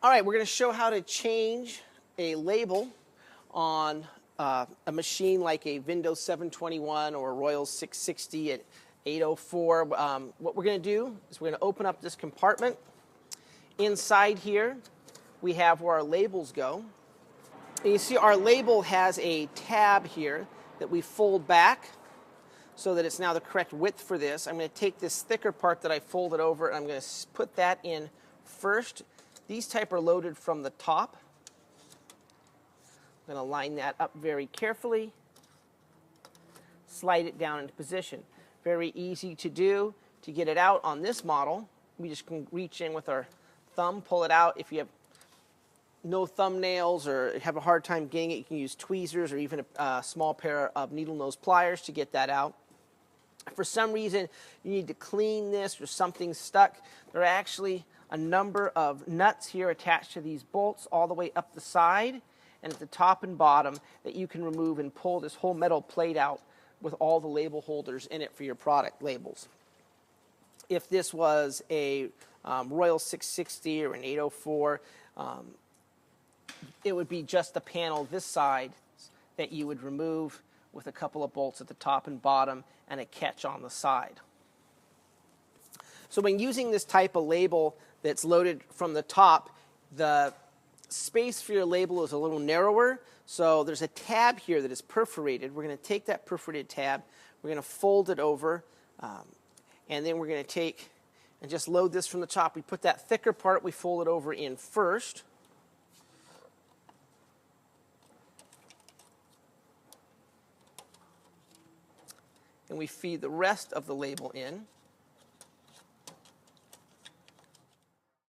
All right, we're going to show how to change a label on a machine like a Vendo 721 or a Royal 660 at 804. What we're going to do is we're going to open up this compartment. Inside here, we have where our labels go. And you see our label has a tab here that we fold back so that it's now the correct width for this. I'm going to take this thicker part that I folded over and I'm going to put that in first. These type are loaded from the top. I'm going to line that up very carefully. Slide it down into position. Very easy to do. To get it out on this model, we just can reach in with our thumb, pull it out. If you have no thumbnails or have a hard time getting it, you can use tweezers or even a small pair of needle nose pliers to get that out. If for some reason you need to clean this or something's stuck, there are actually a number of nuts here attached to these bolts all the way up the side and at the top and bottom that you can remove and pull this whole metal plate out with all the label holders in it for your product labels. If this was a Royal 660 or an 804, it would be just the panel this side that you would remove with a couple of bolts at the top and bottom and a catch on the side. So when using this type of label that's loaded from the top, the space for your label is a little narrower. So there's a tab here that is perforated. We're going to take that perforated tab, we're going to fold it over, and then we're going to take and just load this from the top. We put that thicker part, we fold it over in first. And we feed the rest of the label in.